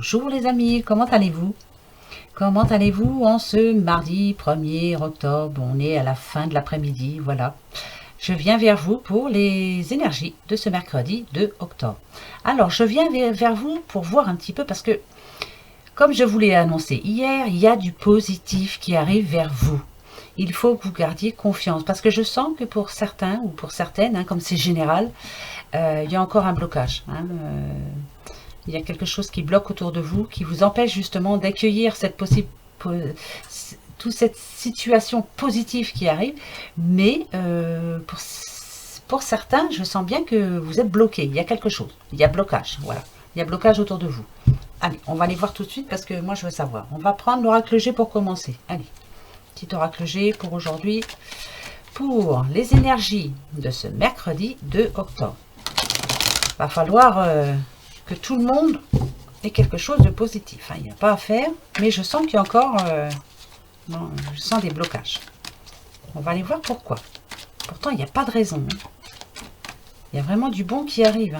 Bonjour les amis, comment allez-vous? Comment allez-vous en ce mardi 1er octobre? On est à la fin de l'après-midi, voilà. Je viens vers vous pour les énergies de ce mercredi 2 octobre. Alors, je viens vers vous pour voir un petit peu parce que, comme je vous l'ai annoncé hier, il y a du positif qui arrive vers vous. Il faut que vous gardiez confiance parce que je sens que pour certains ou pour certaines, comme c'est général, il y a encore un blocage. Il y a quelque chose qui bloque autour de vous, qui vous empêche justement d'accueillir toute cette situation positive qui arrive. Mais pour certains, je sens bien que vous êtes bloqué. Il y a quelque chose. Il y a blocage. Voilà. Il y a blocage autour de vous. Allez, on va aller voir tout de suite parce que moi, je veux savoir. On va prendre l'oracle G pour commencer. Allez, petit oracle G pour aujourd'hui. Pour les énergies de ce mercredi 2 octobre. Va falloir... que tout le monde ait quelque chose de positif. Il n'y a pas à faire, mais je sens qu'il y a encore... je sens des blocages. On va aller voir pourquoi. Pourtant, il n'y a pas de raison. Il y a vraiment du bon qui arrive.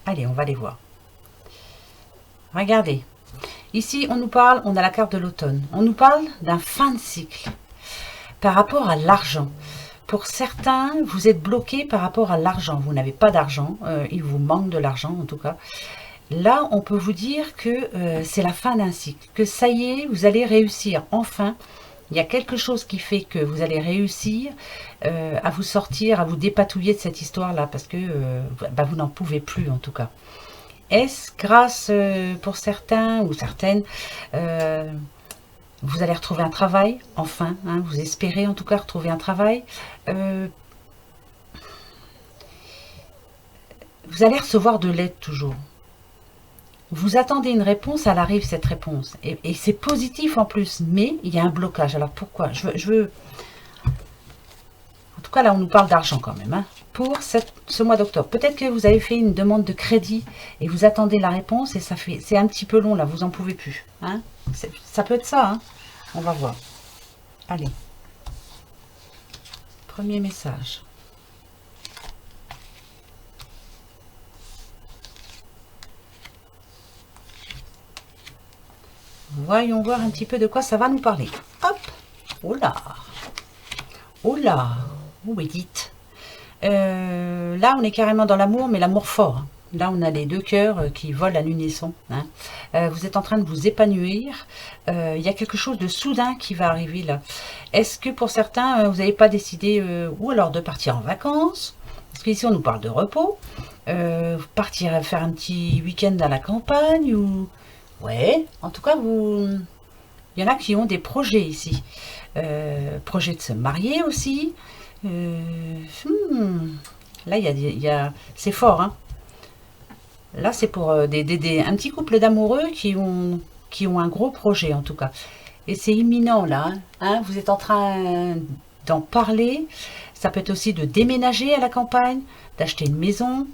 Allez, on va aller voir. Regardez. Ici, on nous parle, on a la carte de l'automne. On nous parle d'un fin de cycle par rapport à l'argent. Pour certains, vous êtes bloqué par rapport à l'argent. Vous n'avez pas d'argent. Il vous manque de l'argent, en tout cas. Là, on peut vous dire que c'est la fin d'un cycle. Que ça y est, vous allez réussir. Enfin, il y a quelque chose qui fait que vous allez réussir à vous sortir, à vous dépatouiller de cette histoire-là. Parce que vous n'en pouvez plus, en tout cas. Est-ce grâce, pour certains ou certaines... vous allez retrouver un travail, enfin, vous espérez en tout cas retrouver un travail. Vous allez recevoir de l'aide toujours. Vous attendez une réponse, elle arrive cette réponse. Et c'est positif en plus, mais il y a un blocage. Alors pourquoi je veux... En tout cas, là, on nous parle d'argent quand même, pour ce mois d'octobre. Peut-être que vous avez fait une demande de crédit et vous attendez la réponse et c'est un petit peu long, là, vous n'en pouvez plus. Ça peut être ça, On va voir. Allez. Premier message. Voyons voir un petit peu de quoi ça va nous parler. Hop. Oh là. Oh là. Oui, dites. Là, on est carrément dans l'amour, mais l'amour fort. Là, on a les deux cœurs qui volent à l'unisson. Vous êtes en train de vous épanouir. Il y a quelque chose de soudain qui va arriver là. Est-ce que pour certains, vous n'avez pas décidé ou alors de partir en vacances? Parce qu'ici, on nous parle de repos. Partir faire un petit week-end à la campagne ou... Ouais, en tout cas, il y en a qui ont des projets ici. Projet de se marier aussi. Là, c'est fort, Là, c'est pour un petit couple d'amoureux qui ont un gros projet, en tout cas. Et c'est imminent, là. Vous êtes en train d'en parler. Ça peut être aussi de déménager à la campagne, d'acheter une maison.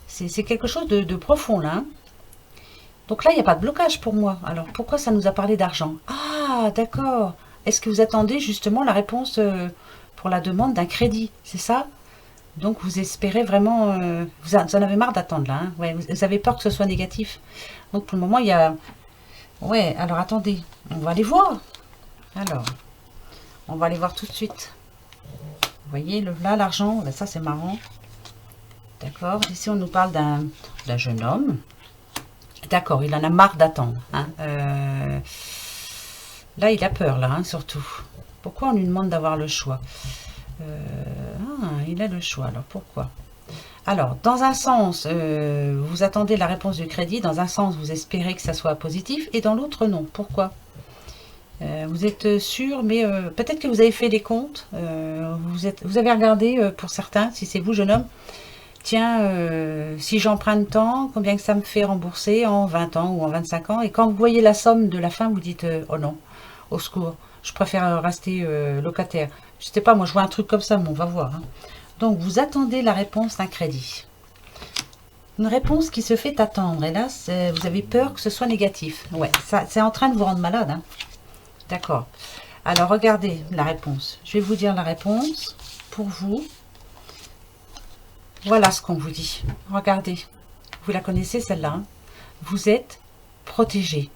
C'est quelque chose de profond, là. Donc là, il n'y a pas de blocage pour moi. Alors, pourquoi ça nous a parlé d'argent? Ah, d'accord. Est-ce que vous attendez justement la réponse pour la demande d'un crédit? C'est ça? Donc, vous espérez vraiment... vous en avez marre d'attendre, là. Ouais, vous avez peur que ce soit négatif. Donc, pour le moment, il y a... Ouais, alors, attendez. On va aller voir. Alors, on va aller voir tout de suite. Vous voyez, là, l'argent, ça, c'est marrant. D'accord. Ici, on nous parle d'un jeune homme. D'accord, il en a marre d'attendre. Là, il a peur, là, surtout. Pourquoi on lui demande d'avoir le choix? Il a le choix, alors pourquoi? Alors, dans un sens, vous attendez la réponse du crédit. Dans un sens, vous espérez que ça soit positif. Et dans l'autre, non. Pourquoi? Vous êtes sûr, mais peut-être que vous avez fait des comptes. Vous avez regardé, pour certains, si c'est vous, jeune homme, tiens, si j'emprunte tant, combien que ça me fait rembourser en 20 ans ou en 25 ans? Et quand vous voyez la somme de la fin, vous dites, oh non, au secours, je préfère rester locataire. Je sais pas, moi je vois un truc comme ça, mais on va voir. Donc vous attendez la réponse d'un crédit. Une réponse qui se fait attendre. Et là, vous avez peur que ce soit négatif. Ouais, ça, c'est en train de vous rendre malade. D'accord. Alors regardez la réponse. Je vais vous dire la réponse pour vous. Voilà ce qu'on vous dit. Regardez. vous la connaissez celle-là, hein. Vous êtes protégé.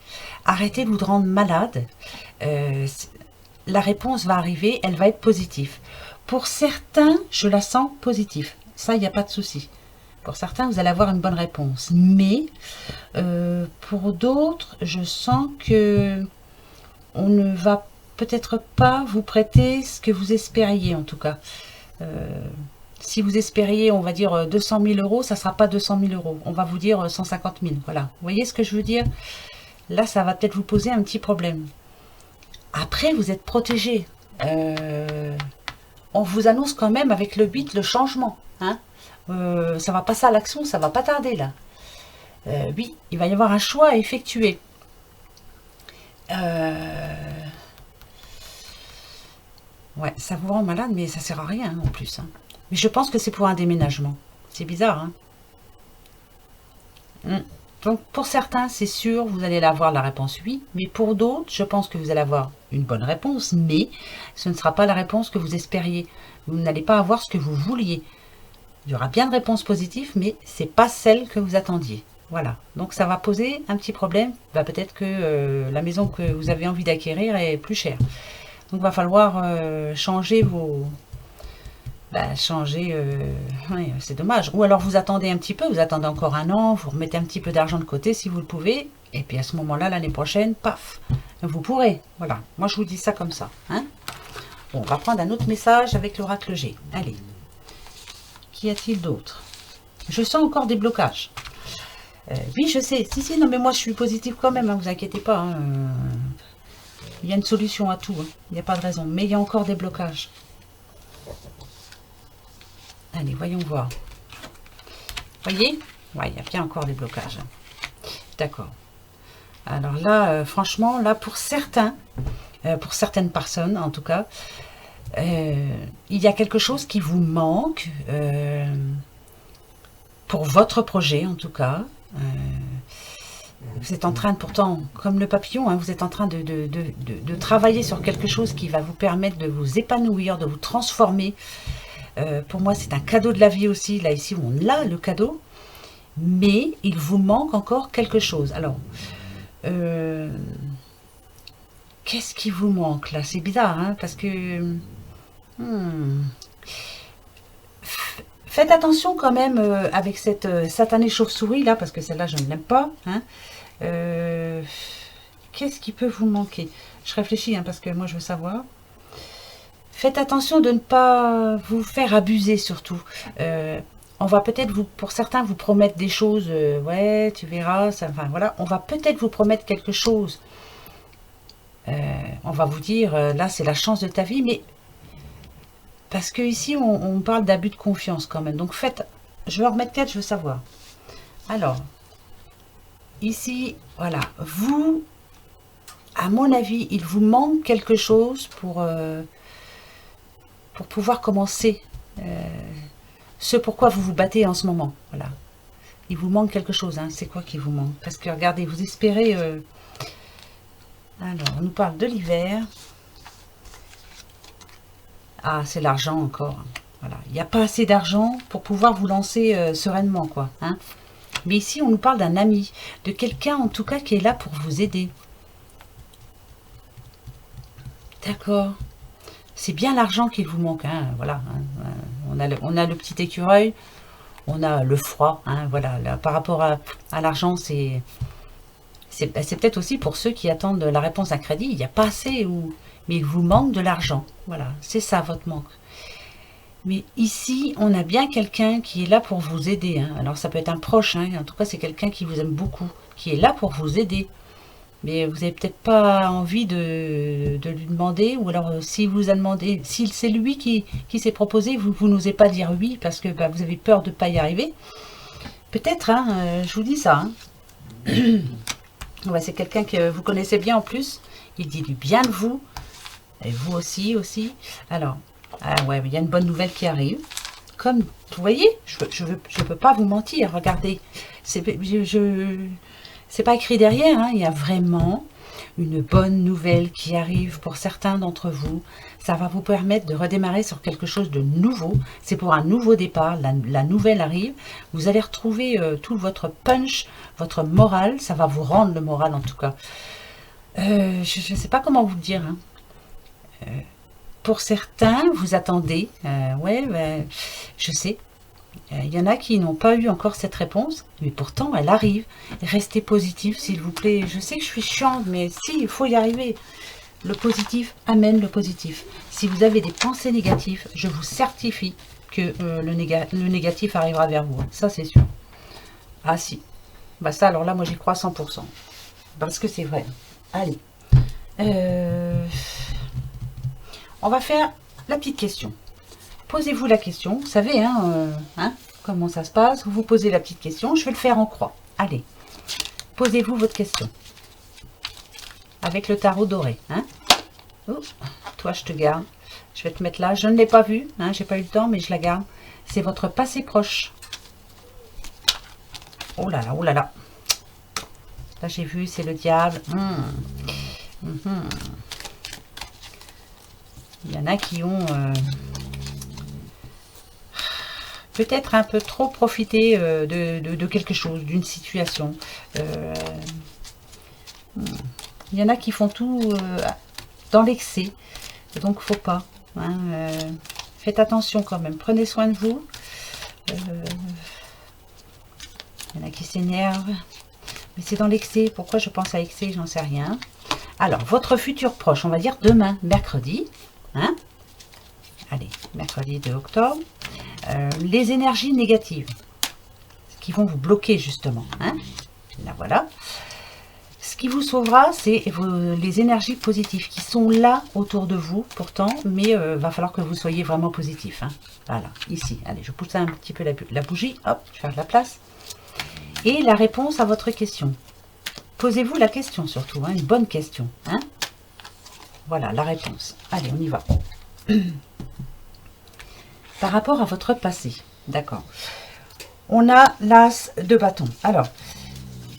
Arrêtez de vous rendre malade. La réponse va arriver, elle va être positive. Pour certains, je la sens positive. Ça, il n'y a pas de souci. Pour certains, vous allez avoir une bonne réponse. Mais pour d'autres, je sens que on ne va peut-être pas vous prêter ce que vous espériez, en tout cas. Si vous espériez, on va dire 200 000 euros, ça ne sera pas 200 000 euros. On va vous dire 150 000. Voilà. Vous voyez ce que je veux dire? Là, ça va peut-être vous poser un petit problème. Après, vous êtes protégé. On vous annonce quand même avec le 8 le changement. Hein, ça va passer à l'action, ça va pas tarder là. Oui, il va y avoir un choix à effectuer. Ouais, ça vous rend malade, mais ça sert à rien en plus. Hein. Mais je pense que c'est pour un déménagement. C'est bizarre, hein. Donc, pour certains, c'est sûr, vous allez avoir la réponse oui. Mais pour d'autres, je pense que vous allez avoir une bonne réponse. Mais ce ne sera pas la réponse que vous espériez. Vous n'allez pas avoir ce que vous vouliez. Il y aura bien de réponses positives, mais ce n'est pas celle que vous attendiez. Voilà. Donc, ça va poser un petit problème. Bah, peut-être que la maison que vous avez envie d'acquérir est plus chère. Donc, il va falloir changer vos... ouais, c'est dommage. Ou alors vous attendez un petit peu, vous attendez encore un an, vous remettez un petit peu d'argent de côté si vous le pouvez, et puis à ce moment-là, l'année prochaine, paf, vous pourrez. Voilà, moi je vous dis ça comme ça. Hein. Bon, on va prendre un autre message avec l'oracle G. Allez, qu'y a-t-il d'autre? Je sens encore des blocages. Oui, je sais. Si, non, mais moi je suis positive quand même, hein, vous inquiétez pas. Hein. Il y a une solution à tout, hein. Il n'y a pas de raison, mais il y a encore des blocages. Allez, voyons voir. Voyez? Ouais, il y a bien encore des blocages. D'accord. Alors là, franchement, là, pour certaines personnes, en tout cas, il y a quelque chose qui vous manque pour votre projet, en tout cas. Vous êtes en train, pourtant, comme le papillon, hein, vous êtes en train de travailler sur quelque chose qui va vous permettre de vous épanouir, de vous transformer. Pour moi, c'est un cadeau de la vie aussi. Là, ici, on a le cadeau. Mais il vous manque encore quelque chose. Alors, qu'est-ce qui vous manque là? C'est bizarre, hein, parce que... Faites attention quand même avec cette satanée chauve-souris là, parce que celle-là, je ne l'aime pas. Hein. Qu'est-ce qui peut vous manquer? Je réfléchis, hein, parce que moi, je veux savoir. Faites attention de ne pas vous faire abuser surtout. On va peut-être, pour certains, vous promettre des choses. Ouais, tu verras. Ça, enfin, voilà. On va peut-être vous promettre quelque chose. On va vous dire, là, c'est la chance de ta vie. Mais parce que ici, on parle d'abus de confiance quand même. Donc, faites... Je vais en remettre 4, je veux savoir. Alors, ici, voilà. Vous, à mon avis, il vous manque quelque chose pour pouvoir commencer ce pourquoi vous vous battez en ce moment. Voilà. Il vous manque quelque chose. Hein. C'est quoi qui vous manque? Parce que regardez, vous espérez... Alors, on nous parle de l'hiver. Ah, c'est l'argent encore. Voilà. Il n'y a pas assez d'argent pour pouvoir vous lancer sereinement, quoi. Hein. Mais ici, on nous parle d'un ami. De quelqu'un, en tout cas, qui est là pour vous aider. D'accord. C'est bien l'argent qu'il vous manque, hein, voilà. Hein, on a le petit écureuil, on a le froid, hein, voilà. Là, par rapport à l'argent, c'est peut-être aussi pour ceux qui attendent la réponse à crédit. Il n'y a pas assez, mais il vous manque de l'argent. Voilà, c'est ça votre manque. Mais ici, on a bien quelqu'un qui est là pour vous aider. Hein. Alors, ça peut être un proche, hein, en tout cas, c'est quelqu'un qui vous aime beaucoup, qui est là pour vous aider. Mais vous n'avez peut-être pas envie de lui demander, ou alors si vous a demandé, si c'est lui qui s'est proposé, vous n'osez pas dire oui parce que bah, vous avez peur de ne pas y arriver. Peut-être, hein, je vous dis ça. Hein. Ouais, c'est quelqu'un que vous connaissez bien en plus. Il dit du bien de vous, et vous aussi. Alors, ah ouais, il y a une bonne nouvelle qui arrive. Comme, vous voyez, je peux pas vous mentir. Regardez, c'est pas écrit derrière, hein, il y a vraiment une bonne nouvelle qui arrive pour certains d'entre vous. Ça va vous permettre de redémarrer sur quelque chose de nouveau. C'est pour un nouveau départ, la nouvelle arrive. Vous allez retrouver tout votre punch, votre morale. Ça va vous rendre le moral en tout cas. Je ne sais pas comment vous le dire. Hein. Pour certains, vous attendez. Ouais, ben, je sais. Il y en a qui n'ont pas eu encore cette réponse, mais pourtant elle arrive. Restez positif, s'il vous plaît. Je sais que je suis chiante, mais si, il faut y arriver. Le positif amène le positif. Si vous avez des pensées négatives, je vous certifie que le négatif arrivera vers vous. Ça, c'est sûr. Ah si. Bah ça, alors là, moi, j'y crois à 100%. Parce que c'est vrai. Allez. On va faire la petite question. Posez-vous la question. Vous savez, comment ça se passe. Vous vous posez la petite question. Je vais le faire en croix. Allez. Posez-vous votre question. Avec le tarot doré. Hein. Oh, toi, je te garde. Je vais te mettre là. Je ne l'ai pas vu. Hein, j'ai pas eu le temps, mais je la garde. C'est votre passé proche. Oh là là, oh là là. Là, j'ai vu, c'est le diable. Il y en a qui ont peut-être un peu trop profité de quelque chose, d'une situation. Il y en a qui font tout dans l'excès. Donc, faut pas. Hein, faites attention quand même. Prenez soin de vous. Il y en a qui s'énervent. Mais c'est dans l'excès. Pourquoi je pense à excès, j'en sais rien. Alors, votre futur proche, on va dire demain, mercredi. Hein? Allez, mercredi 2 octobre. Les énergies négatives qui vont vous bloquer justement. Hein? Là, voilà. Ce qui vous sauvera, c'est les énergies positives qui sont là autour de vous pourtant, mais va falloir que vous soyez vraiment positif. Hein? Voilà, ici. Allez, je pousse un petit peu la bougie. Hop, je vais faire de la place. Et la réponse à votre question. Posez-vous la question surtout, hein, une bonne question. Hein? Voilà, la réponse. Allez, on y va. Par rapport à votre passé. D'accord. On a l'as de bâton. Alors,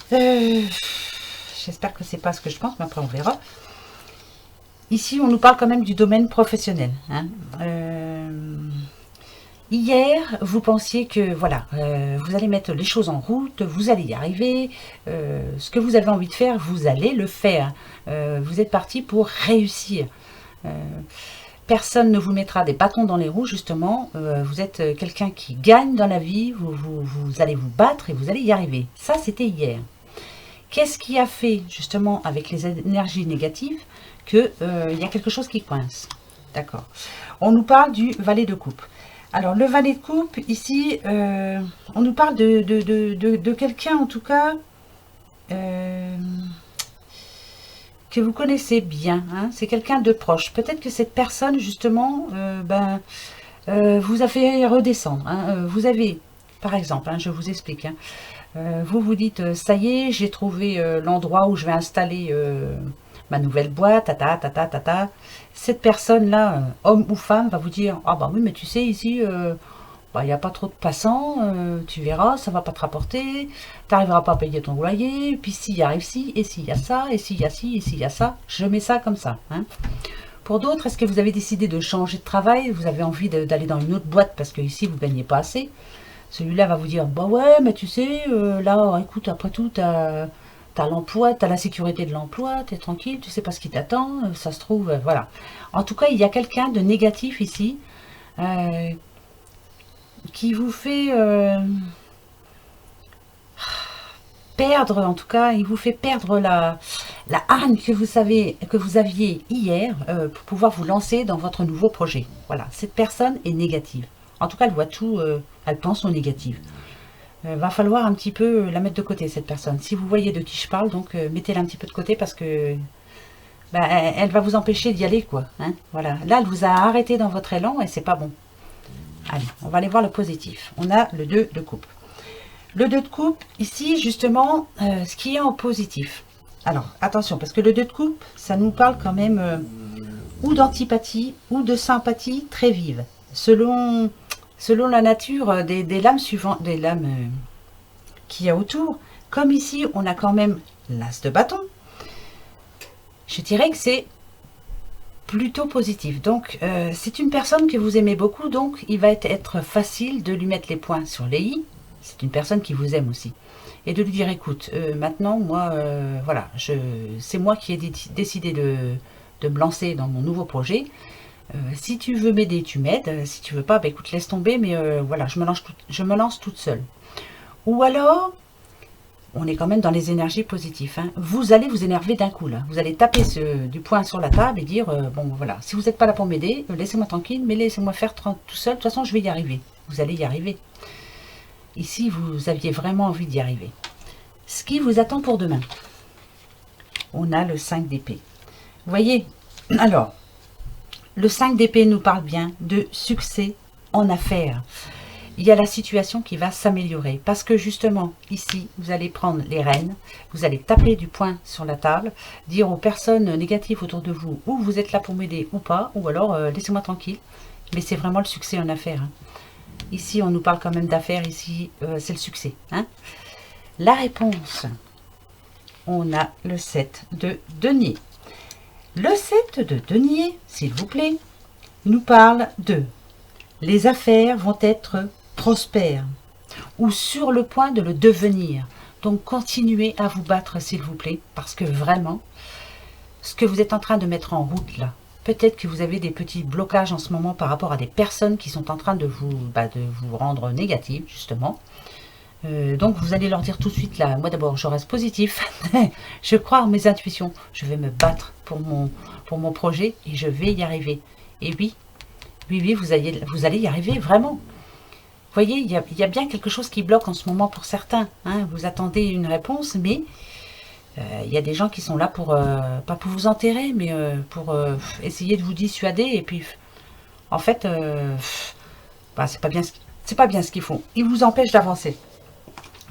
j'espère que c'est pas ce que je pense, mais après on verra. Ici, on nous parle quand même du domaine professionnel. Hein. Hier, vous pensiez que voilà, vous allez mettre les choses en route, vous allez y arriver. Ce que vous avez envie de faire, vous allez le faire. Vous êtes parti pour réussir. Personne ne vous mettra des bâtons dans les roues, justement. Vous êtes quelqu'un qui gagne dans la vie, vous allez vous battre et vous allez y arriver. Ça, c'était hier. Qu'est-ce qui a fait, justement, avec les énergies négatives, qu'il y a quelque chose qui coince? D'accord. On nous parle du valet de coupe. Alors, le valet de coupe, ici, on nous parle de quelqu'un, en tout cas, que vous connaissez bien. Hein, c'est quelqu'un de proche. Peut-être que cette personne, justement, vous a fait redescendre. Hein, vous avez, par exemple, hein, je vous explique, hein, vous vous dites, ça y est, j'ai trouvé l'endroit où je vais installer ma nouvelle boîte, tata. Cette personne-là, homme ou femme, va vous dire, ah bah oui, mais tu sais, ici, il n'y a pas trop de passants, tu verras, ça va pas te rapporter, tu n'arriveras pas à payer ton loyer, puis s'il y arrive ci, et s'il y a ça, et s'il y a ci, et s'il y a ça, je mets ça comme ça. Hein. Pour d'autres, est-ce que vous avez décidé de changer de travail, vous avez envie d'aller dans une autre boîte parce que ici vous ne gagnez pas assez? Celui-là va vous dire, bah ouais, mais tu sais, là, écoute, après tout, t'as l'emploi, t'as la sécurité de l'emploi, t'es tranquille, tu sais pas ce qui t'attend, ça se trouve, voilà. En tout cas, il y a quelqu'un de négatif ici, qui vous fait perdre, en tout cas, il vous fait perdre la hargne que vous aviez hier pour pouvoir vous lancer dans votre nouveau projet. Voilà, cette personne est négative. En tout cas, elle voit tout, elle pense au négatif. Va falloir un petit peu la mettre de côté, cette personne. Si vous voyez de qui je parle, donc mettez-la un petit peu de côté parce que elle va vous empêcher d'y aller, quoi. Hein, voilà. Là, elle vous a arrêté dans votre élan et c'est pas bon. Allez, on va aller voir le positif. On a le 2 de coupe. Le 2 de coupe, ici, justement, ce qui est en positif. Alors, attention, parce que le 2 de coupe, ça nous parle quand même ou d'antipathie ou de sympathie très vive. Selon la nature des lames suivantes, des lames qu'il y a autour. Comme ici, on a quand même l'as de bâton. je dirais que c'est plutôt positif. Donc, c'est une personne que vous aimez beaucoup, donc il va être facile de lui mettre les points sur les i. C'est une personne qui vous aime aussi. Et de lui dire, écoute, maintenant, moi, voilà, c'est moi qui ai décidé de me lancer dans mon nouveau projet. Si tu veux m'aider, tu m'aides. Si tu veux pas, bah, écoute, laisse tomber, mais voilà, je me lance toute seule. Ou alors, on est quand même dans les énergies positives. Hein. Vous allez vous énerver d'un coup, là. Vous allez taper du poing sur la table et dire, bon, voilà, si vous n'êtes pas là pour m'aider, laissez-moi tranquille, mais laissez-moi faire tout seul. De toute façon, je vais y arriver. Vous allez y arriver. Ici, vous aviez vraiment envie d'y arriver. Ce qui vous attend pour demain. On a le 5 d'épée. Vous voyez, alors, le 5 d'épée nous parle bien de succès en affaires. Il y a la situation qui va s'améliorer. Parce que justement, ici, vous allez prendre les rênes, vous allez taper du poing sur la table, dire aux personnes négatives autour de vous, ou vous êtes là pour m'aider ou pas, ou alors laissez-moi tranquille. Mais c'est vraiment le succès en affaires. Hein. Ici, on nous parle quand même d'affaires, ici, c'est le succès. Hein. La réponse, on a le 7 de denier. Le 7 de denier, s'il vous plaît, nous parle de les affaires vont être prospères ou sur le point de le devenir. Donc, continuez à vous battre, s'il vous plaît, parce que vraiment, ce que vous êtes en train de mettre en route là, peut-être que vous avez des petits blocages en ce moment par rapport à des personnes qui sont en train de vous rendre négative, justement. Donc, vous allez leur dire tout de suite, là, moi d'abord, je reste positif, je crois en mes intuitions, je vais me battre pour mon projet et je vais y arriver. Et oui, vous allez y arriver, vraiment. Vous voyez, il y a bien quelque chose qui bloque en ce moment pour certains. Hein. Vous attendez une réponse, mais il y a des gens qui sont là pour, pas pour vous enterrer, mais pour essayer de vous dissuader. Et puis, en fait, c'est pas bien ce qu'ils font. Ils vous empêchent d'avancer.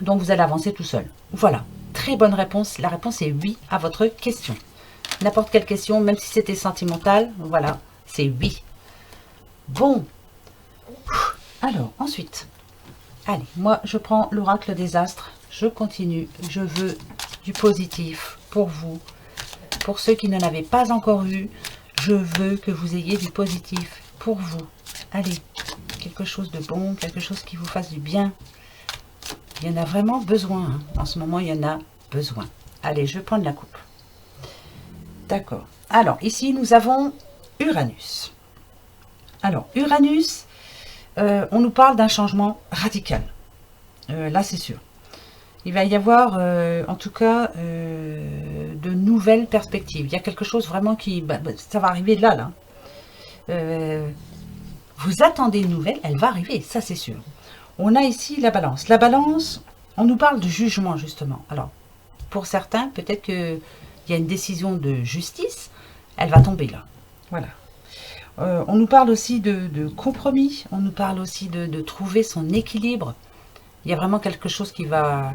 Donc, vous allez avancer tout seul. Voilà, très bonne réponse. La réponse est oui à votre question. N'importe quelle question, même si c'était sentimental, voilà, c'est oui. Bon, alors ensuite, allez, moi je prends l'oracle des astres, je continue, je veux du positif pour vous, pour ceux qui n'en avaient pas encore eu, je veux que vous ayez du positif pour vous. Allez, quelque chose de bon, quelque chose qui vous fasse du bien. Il y en a vraiment besoin, hein. En ce moment il y en a besoin. Allez, je vais prendre la coupe. D'accord, alors ici nous avons Uranus. Alors, Uranus, on nous parle d'un changement radical. Là, c'est sûr. Il va y avoir, en tout cas, de nouvelles perspectives. Il y a quelque chose vraiment qui... ça va arriver là. Vous attendez une nouvelle, elle va arriver, ça c'est sûr. On a ici la balance. La balance, on nous parle de jugement, justement. Alors, pour certains, peut-être qu'il y a une décision de justice, elle va tomber là. Voilà. On nous parle aussi de compromis, on nous parle aussi de trouver son équilibre. Il y a vraiment quelque chose qui va...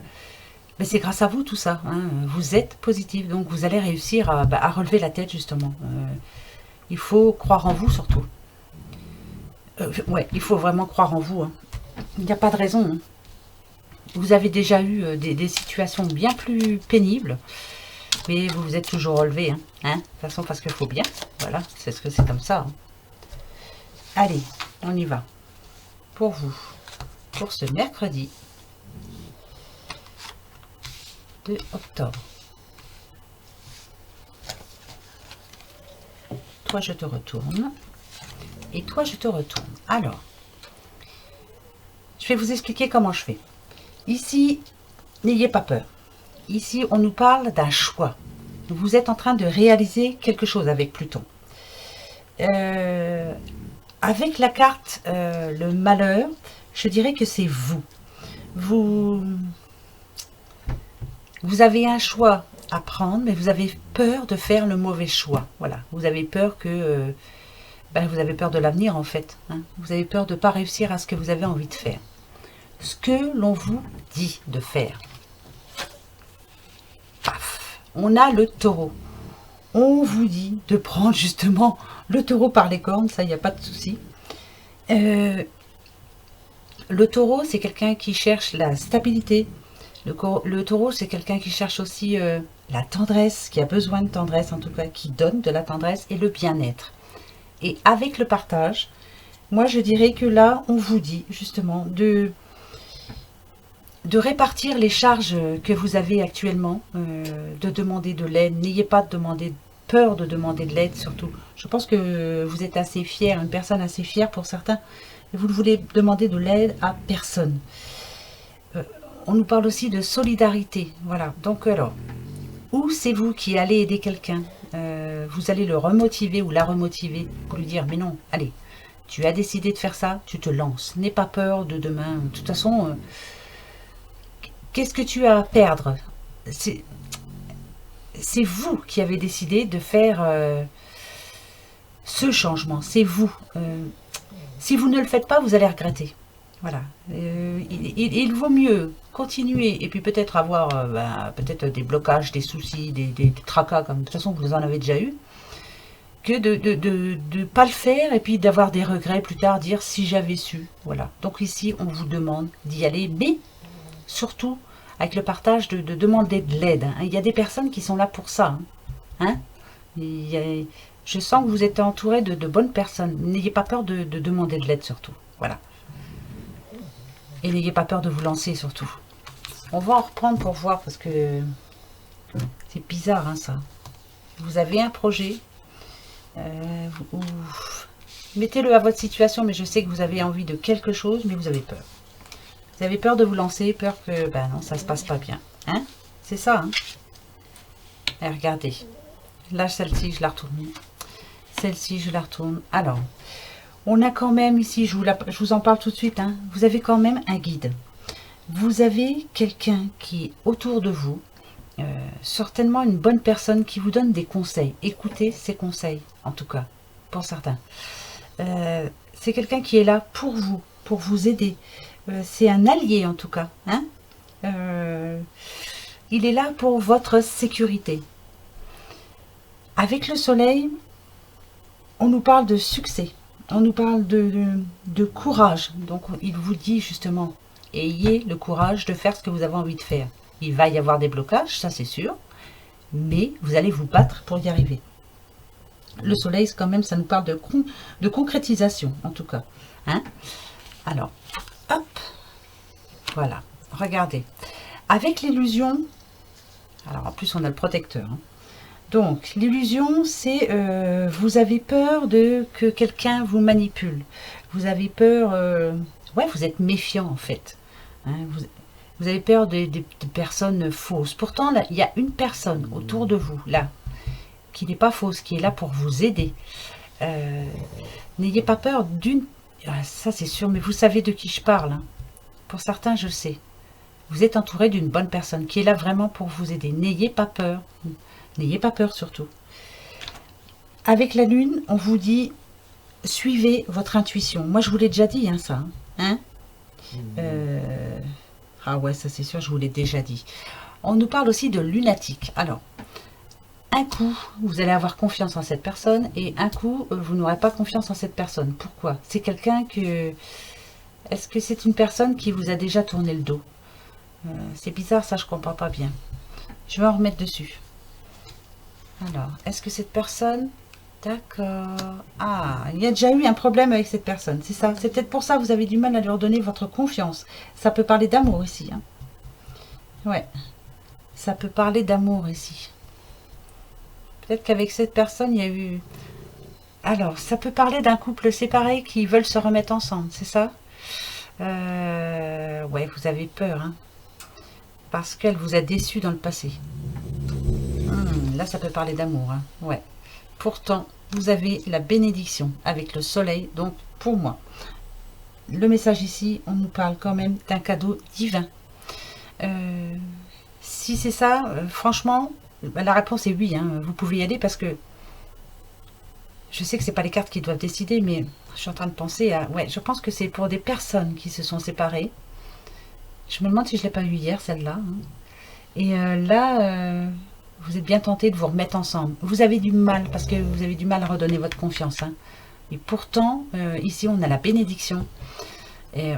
Mais c'est grâce à vous tout ça, hein. Vous êtes positif, donc vous allez réussir à relever la tête justement. Il faut croire en vous surtout. Ouais, il faut vraiment croire en vous. Hein. Il n'y a pas de raison. Hein. Vous avez déjà eu des situations bien plus pénibles, mais vous vous êtes toujours relevé. Hein. De toute façon, parce qu'il faut bien. Voilà, c'est ce que c'est comme ça. Hein. Allez, on y va. Pour vous, pour ce mercredi 2 octobre. Toi, je te retourne. Et toi, je te retourne. Alors, je vais vous expliquer comment je fais. Ici, n'ayez pas peur. Ici, on nous parle d'un choix. Vous êtes en train de réaliser quelque chose avec Pluton. Avec la carte le malheur, je dirais que c'est vous. Vous avez un choix à prendre, mais vous avez peur de faire le mauvais choix. Voilà, vous avez peur que... vous avez peur de l'avenir en fait. Hein. Vous avez peur de ne pas réussir à ce que vous avez envie de faire. Ce que l'on vous dit de faire. Paf, on a le taureau. On vous dit de prendre justement le taureau par les cornes, ça, il n'y a pas de souci. Le taureau, c'est quelqu'un qui cherche la stabilité, Le taureau, c'est quelqu'un qui cherche aussi la tendresse, qui a besoin de tendresse en tout cas, qui donne de la tendresse et le bien-être. Et avec le partage, moi je dirais que là, on vous dit justement de répartir les charges que vous avez actuellement, de demander de l'aide. N'ayez pas peur de demander de l'aide surtout. Je pense que vous êtes assez fier, une personne assez fière pour certains, et vous ne voulez demander de l'aide à personne. On nous parle aussi de solidarité. Voilà, donc alors, ou c'est vous qui allez aider quelqu'un, vous allez le remotiver ou la remotiver pour lui dire, mais non, allez, tu as décidé de faire ça, tu te lances. N'aie pas peur de demain. De toute façon, qu'est-ce que tu as à perdre? C'est vous qui avez décidé de faire ce changement. C'est vous. Si vous ne le faites pas, vous allez regretter. Voilà. Il vaut mieux continuer et puis peut-être avoir peut-être des blocages, des soucis, des tracas, comme de toute façon vous en avez déjà eu, que de pas le faire et puis d'avoir des regrets plus tard, dire si j'avais su. Voilà. Donc ici, on vous demande d'y aller, mais surtout avec le partage de demander de l'aide. Hein. Il y a des personnes qui sont là pour ça. Hein. Je sens que vous êtes entouré de bonnes personnes. N'ayez pas peur de demander de l'aide surtout. Voilà. Et n'ayez pas peur de vous lancer surtout. On va en reprendre pour voir parce que c'est bizarre hein, ça. Vous avez un projet. Mettez-le à votre situation, mais je sais que vous avez envie de quelque chose, mais vous avez peur. Vous avez peur de vous lancer, peur que non, ça se passe pas bien. Hein? C'est ça. Hein? Et regardez. Là, celle-ci, je la retourne. Celle-ci, je la retourne. Alors, on a quand même ici, je vous en parle tout de suite, hein, vous avez quand même un guide. Vous avez quelqu'un qui est autour de vous, certainement une bonne personne qui vous donne des conseils. Écoutez ces conseils, en tout cas, pour certains. C'est quelqu'un qui est là pour vous aider. C'est un allié, en tout cas. Hein. Il est là pour votre sécurité. Avec le soleil, on nous parle de succès. On nous parle de courage. Donc, il vous dit justement, ayez le courage de faire ce que vous avez envie de faire. Il va y avoir des blocages, ça c'est sûr, mais vous allez vous battre pour y arriver. Le soleil, quand même, ça nous parle de concrétisation, en tout cas. Hein. Alors, hop, voilà, regardez. Avec l'illusion, alors en plus on a le protecteur, hein. Donc, l'illusion, c'est vous avez peur que quelqu'un vous manipule. Vous avez peur, ouais, vous êtes méfiant en fait. Hein, vous avez peur des personnes fausses. Pourtant, là, il y a une personne autour de vous, là, qui n'est pas fausse, qui est là pour vous aider. N'ayez pas peur d'une... ça, c'est sûr, mais vous savez de qui je parle. Hein. Pour certains, je sais. Vous êtes entouré d'une bonne personne qui est là vraiment pour vous aider. N'ayez pas peur. N'ayez pas peur surtout. Avec la lune, on vous dit, suivez votre intuition. Moi, je vous l'ai déjà dit, hein, ça. Hein ah ouais, ça c'est sûr, je vous l'ai déjà dit. On nous parle aussi de lunatique. Alors, un coup, vous allez avoir confiance en cette personne et un coup, vous n'aurez pas confiance en cette personne. Pourquoi? C'est quelqu'un que... Est-ce que c'est une personne qui vous a déjà tourné le dos? C'est bizarre, ça, je comprends pas bien. Je vais en remettre dessus. Alors, est-ce que cette personne... D'accord. Ah, il y a déjà eu un problème avec cette personne, c'est ça. C'est peut-être pour ça que vous avez du mal à lui redonner votre confiance. Ça peut parler d'amour ici. Hein. Ouais. Ça peut parler d'amour ici. Peut-être qu'avec cette personne, il y a eu... Alors, ça peut parler d'un couple séparé qui veulent se remettre ensemble, c'est ça? Ouais, vous avez peur, hein. Parce qu'elle vous a déçu dans le passé. Là, ça peut parler d'amour, hein. Ouais. Pourtant, vous avez la bénédiction avec le soleil. Donc, pour moi, le message ici, on nous parle quand même d'un cadeau divin. Si c'est ça, franchement, la réponse est oui. Hein, vous pouvez y aller parce que je sais que c'est pas les cartes qui doivent décider, mais je suis en train de penser à... Ouais, je pense que c'est pour des personnes qui se sont séparées. Je me demande si je ne l'ai pas eu hier, celle-là. Hein. Et là... vous êtes bien tenté de vous remettre ensemble. Vous avez du mal, parce que vous avez du mal à redonner votre confiance. Hein. Et pourtant, ici, on a la bénédiction. Et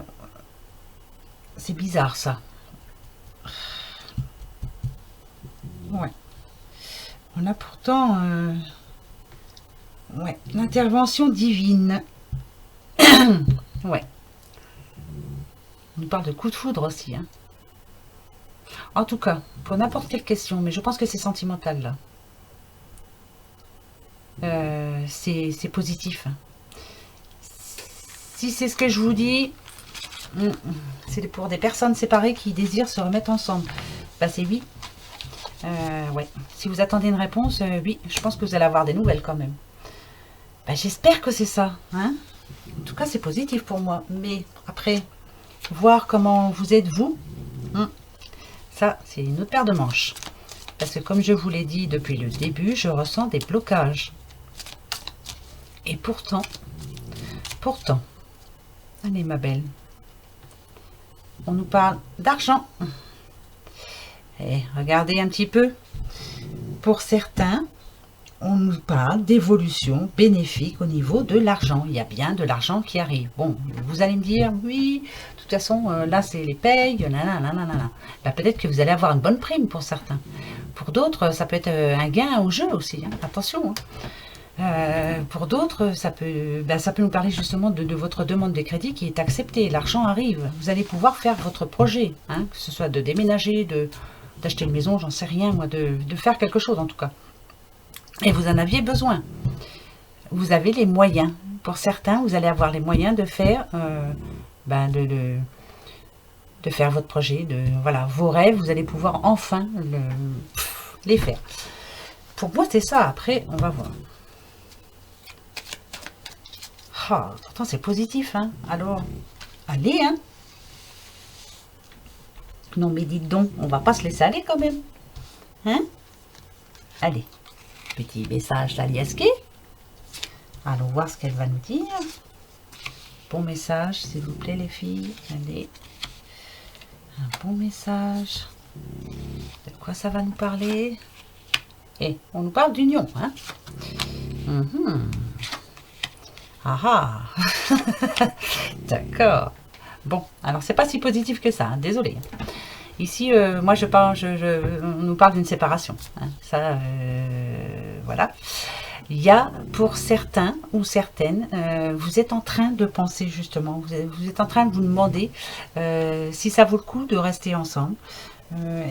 c'est bizarre, ça. Ouais. On a pourtant ouais, l'intervention divine. Ouais. On nous parle de coup de foudre aussi. Hein. En tout cas, pour n'importe quelle question, mais je pense que c'est sentimental là. C'est positif. Si c'est ce que je vous dis, c'est pour des personnes séparées qui désirent se remettre ensemble. Bah c'est oui. Ouais. Si vous attendez une réponse, oui, je pense que vous allez avoir des nouvelles quand même. Bah, j'espère que c'est ça. Hein, en tout cas, c'est positif pour moi. Mais après, voir comment vous êtes vous, ça, c'est une autre paire de manches. Parce que comme je vous l'ai dit depuis le début, je ressens des blocages. Et pourtant, allez ma belle, on nous parle d'argent. Et regardez un petit peu. Pour certains, on nous parle d'évolution bénéfique au niveau de l'argent. Il y a bien de l'argent qui arrive. Bon, vous allez me dire, oui, de toute façon, là, c'est les payes, nanana. Bah, peut-être que vous allez avoir une bonne prime pour certains. Pour d'autres, ça peut être un gain au jeu aussi. Hein. Attention. Hein. Pour d'autres, ça peut nous parler justement de votre demande de crédit qui est acceptée. L'argent arrive. Vous allez pouvoir faire votre projet, hein, que ce soit de déménager, d'acheter une maison, j'en sais rien, moi, de faire quelque chose en tout cas. Et vous en aviez besoin. Vous avez les moyens. Pour certains, vous allez avoir les moyens de faire, de faire votre projet, voilà, vos rêves, vous allez pouvoir enfin les faire. Pour moi, c'est ça. Après, on va voir. Ah, pourtant, c'est positif, hein. Alors, allez, hein. Non, mais dites donc, on va pas se laisser aller quand même. Hein? Allez. Petit message d'Aliaski. Allons voir ce qu'elle va nous dire. Bon message, s'il vous plaît, les filles. Allez. Un bon message. De quoi ça va nous parler? Et on nous parle d'union, hein? Ah ah. D'accord. Bon, alors c'est pas si positif que ça, hein, désolé. Ici, moi je parle, on nous parle d'une séparation. Hein, ça, voilà. Il y a pour certains ou certaines, vous êtes en train de penser justement, vous êtes en train de vous demander si ça vaut le coup de rester ensemble.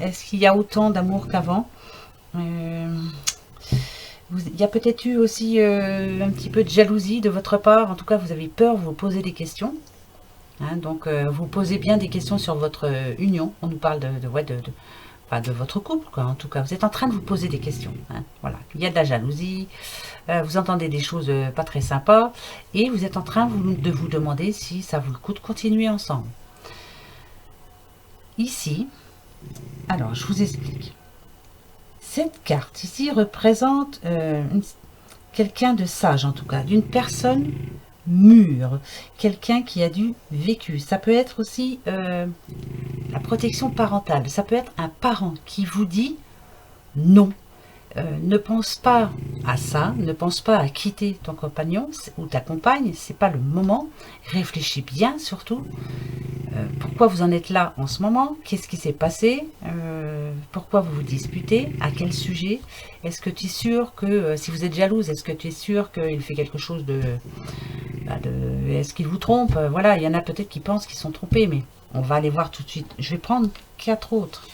Est-ce qu'il y a autant d'amour qu'avant? Il y a peut-être eu aussi un petit peu de jalousie de votre part. En tout cas, vous avez peur, vous vous posez des questions. Hein, donc, vous posez bien des questions sur votre union. On nous parle de votre couple, quoi. En tout cas, vous êtes en train de vous poser des questions. Hein, voilà. Il y a de la jalousie. Vous entendez des choses pas très sympas. Et vous êtes en train de vous demander si ça vaut le coup de continuer ensemble. Ici, alors, je vous explique. Cette carte ici représente quelqu'un de sage, en tout cas, d'une personne mûre, quelqu'un qui a du vécu. Ça peut être aussi la protection parentale. Ça peut être un parent qui vous dit non. Ne pense pas à ça, ne pense pas à quitter ton compagnon ou ta compagne, c'est pas le moment. Réfléchis bien surtout. Pourquoi vous en êtes là en ce moment? Qu'est-ce qui s'est passé? Pourquoi vous vous disputez? À quel sujet? Est-ce que tu es sûr que, si vous êtes jalouse, est-ce que tu es sûr qu'il fait quelque chose est-ce qu'il vous trompe? Voilà, il y en a peut-être qui pensent qu'ils sont trompés, mais on va aller voir tout de suite. Je vais prendre 4 autres.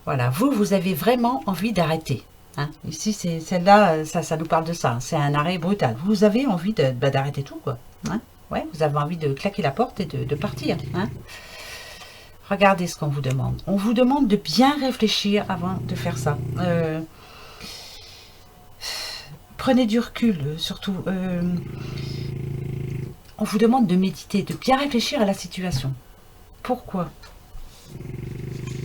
Voilà, vous avez vraiment envie d'arrêter. Hein. Ici, c'est celle-là, ça nous parle de ça. C'est un arrêt brutal. Vous avez envie d'arrêter tout, quoi. Hein. Ouais, vous avez envie de claquer la porte et de partir. Hein. Regardez ce qu'on vous demande. On vous demande de bien réfléchir avant de faire ça. Prenez du recul, surtout. On vous demande de méditer, de bien réfléchir à la situation. Pourquoi?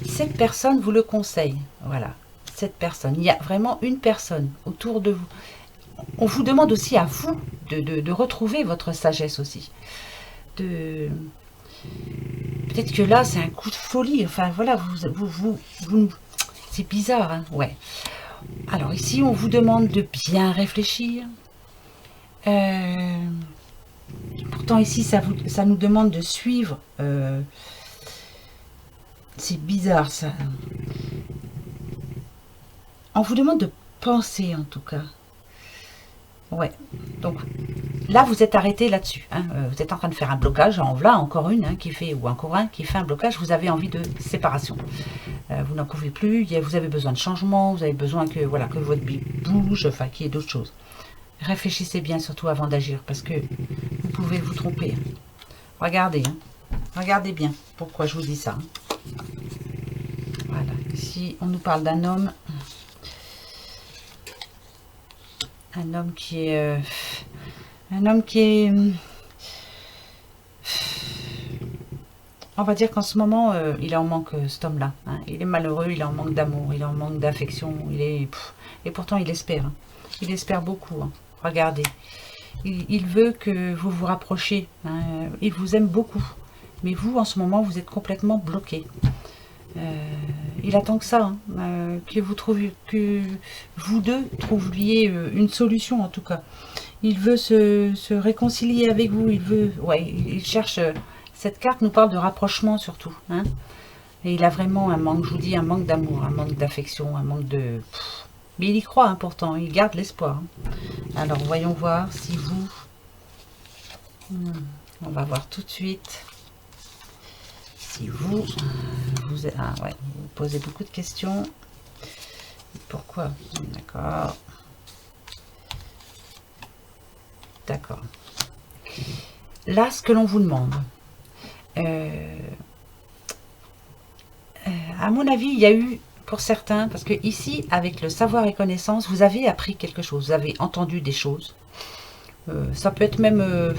Cette personne vous le conseille. Voilà, cette personne. Il y a vraiment une personne autour de vous. On vous demande aussi à vous de retrouver votre sagesse aussi. Peut-être que là, c'est un coup de folie. Enfin, voilà, c'est bizarre, hein, ouais. Alors ici, on vous demande de bien réfléchir. Pourtant, ici, ça nous demande de suivre. C'est bizarre, ça. On vous demande de penser en tout cas. Ouais, donc là vous êtes arrêté là-dessus. Hein. Vous êtes en train de faire un blocage. En voilà encore une qui fait, ou encore un qui fait un blocage. Vous avez envie de séparation. Vous n'en pouvez plus. Vous avez besoin de changement. Vous avez besoin que voilà que votre vie bouge, enfin qu'il y ait d'autres choses. Réfléchissez bien surtout avant d'agir parce que vous pouvez vous tromper. Regardez, hein. Regardez bien pourquoi je vous dis ça. Voilà, ici on nous parle d'un homme. Un homme qui est... un homme qui est... on va dire qu'en ce moment, il est en manque, cet homme-là. Hein. Il est malheureux, il est en manque d'amour, il est en manque d'affection. Et pourtant, il espère. Hein. Il espère beaucoup. Hein. Regardez. Il veut que vous vous rapprochiez. Hein. Il vous aime beaucoup. Mais vous, en ce moment, vous êtes complètement bloqué. Il attend que ça, hein, que vous deux trouviez une solution en tout cas. Il veut se réconcilier avec vous. Il cherche. Cette carte nous parle de rapprochement surtout, hein. Et il a vraiment un manque, je vous dis, un manque d'amour, un manque d'affection, un manque de. Mais il y croit, hein, pourtant. Il garde l'espoir. Hein. Alors voyons voir si vous. On va voir tout de suite. Si vous posez beaucoup de questions. Pourquoi? D'accord. D'accord. Là, ce que l'on vous demande, à mon avis, il y a eu, pour certains, parce que ici, avec le savoir et connaissance, vous avez appris quelque chose, vous avez entendu des choses. Ça peut être même...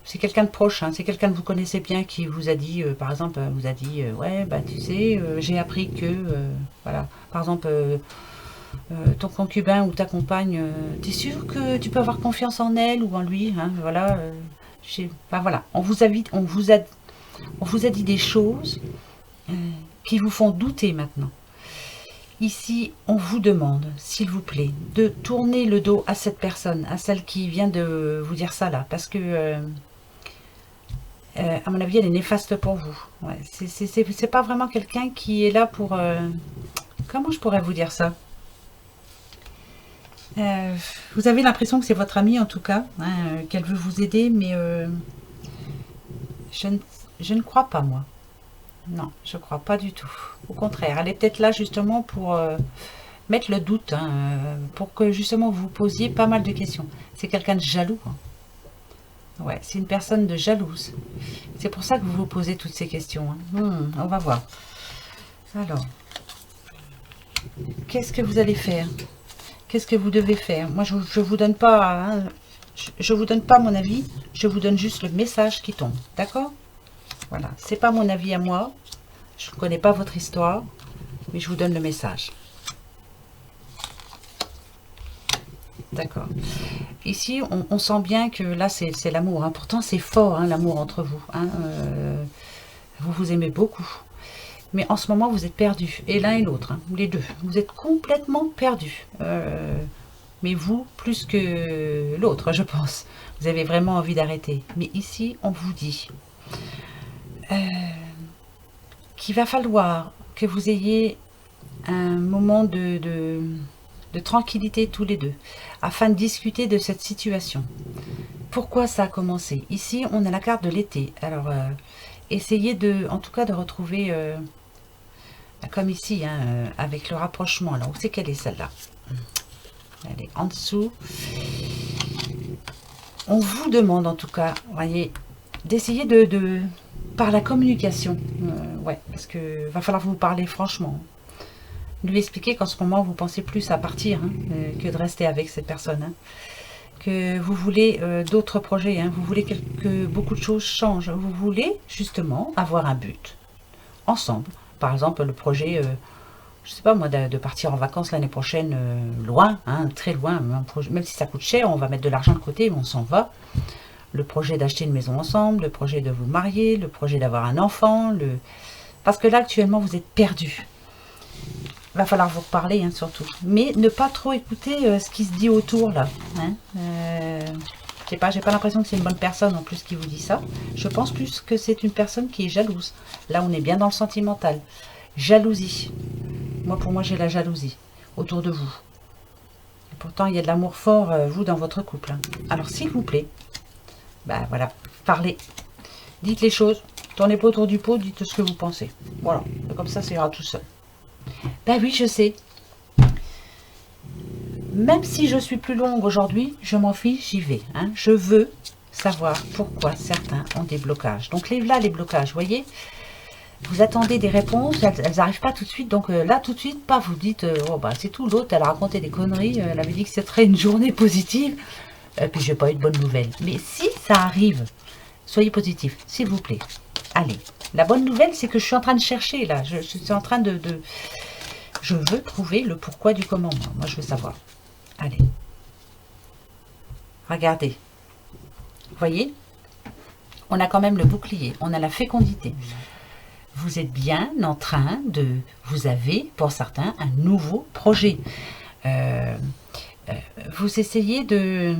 c'est quelqu'un de proche, hein, c'est quelqu'un que vous connaissez bien qui vous a dit, par exemple, vous a dit, ouais, bah tu sais, j'ai appris que, voilà, par exemple, ton concubin ou ta compagne, t'es sûr que tu peux avoir confiance en elle ou en lui, hein, voilà, enfin, voilà, on vous a dit des choses qui vous font douter maintenant. Ici, on vous demande, s'il vous plaît, de tourner le dos à cette personne, à celle qui vient de vous dire ça là, parce que à mon avis, elle est néfaste pour vous. Ouais, c'est pas vraiment quelqu'un qui est là pour... comment je pourrais vous dire ça? Vous avez l'impression que c'est votre amie en tout cas, hein, qu'elle veut vous aider, mais je ne crois pas, moi. Non, je ne crois pas du tout. Au contraire, elle est peut-être là justement pour mettre le doute, hein, pour que justement vous posiez pas mal de questions. C'est quelqu'un de jaloux. Hein. Ouais, c'est une personne de jalouse. C'est pour ça que vous vous posez toutes ces questions. Hein. On va voir. Alors, qu'est-ce que vous allez faire? Qu'est-ce que vous devez faire? Moi, je vous donne pas, hein, je vous donne pas mon avis. Je vous donne juste le message qui tombe. D'accord? Voilà. C'est pas mon avis à moi. Je ne connais pas votre histoire, mais je vous donne le message. D'accord. Ici, on sent bien que là, c'est l'amour. Hein. Pourtant, c'est fort, hein, l'amour entre vous. Hein. Vous vous aimez beaucoup. Mais en ce moment, vous êtes perdus. Et l'un et l'autre, hein, les deux. Vous êtes complètement perdus. Mais vous, plus que l'autre, je pense. Vous avez vraiment envie d'arrêter. Mais ici, on vous dit qu'il va falloir que vous ayez un moment de tranquillité tous les deux, afin de discuter de cette situation. Pourquoi ça a commencé? Ici, on a la carte de l'été. Alors, essayez en tout cas de retrouver, comme ici, hein, avec le rapprochement. Alors, où c'est qu'elle est celle-là? Elle est en dessous. On vous demande en tout cas, voyez, d'essayer par la communication. Ouais, parce que va falloir vous parler franchement. Lui expliquer qu'en ce moment, vous pensez plus à partir hein, que de rester avec cette personne. Hein. Que vous voulez d'autres projets, hein, vous voulez que beaucoup de choses changent. Vous voulez justement avoir un but ensemble. Par exemple, le projet, je sais pas moi, de partir en vacances l'année prochaine loin, hein, très loin. Même si ça coûte cher, on va mettre de l'argent de côté, mais on s'en va. Le projet d'acheter une maison ensemble, le projet de vous marier, le projet d'avoir un enfant. Parce que là, actuellement, vous êtes perdu. Va falloir vous reparler, hein, surtout. Mais ne pas trop écouter ce qui se dit autour, là. Hein. Je sais pas, j'ai pas l'impression que c'est une bonne personne, en plus, qui vous dit ça. Je pense plus que c'est une personne qui est jalouse. Là, on est bien dans le sentimental. Jalousie. Moi, pour moi, j'ai la jalousie. autour de vous. Et pourtant, il y a de l'amour fort, vous, dans votre couple. Hein. Alors, s'il vous plaît, ben voilà, parlez. Dites les choses. Tournez pas autour du pot, dites ce que vous pensez. Voilà, comme ça ira tout seul. Ben oui, je sais. Même si je suis plus longue aujourd'hui, je m'en fiche, j'y vais. Hein. Je veux savoir pourquoi certains ont des blocages. Donc là, les blocages, vous voyez, vous attendez des réponses, elles n'arrivent pas tout de suite. Donc là, tout de suite, pas vous dites, oh bah c'est tout, l'autre, elle a raconté des conneries, elle avait dit que ce serait une journée positive, et puis j'ai pas eu de bonnes nouvelles. Mais si ça arrive, soyez positif, s'il vous plaît. Allez, la bonne nouvelle, c'est que je suis en train de chercher, là, je suis en train de... Je veux trouver le pourquoi du comment, moi je veux savoir. Allez, regardez, vous voyez, on a quand même le bouclier, on a la fécondité. Vous êtes bien en train de, vous avez pour certains un nouveau projet. Vous essayez de,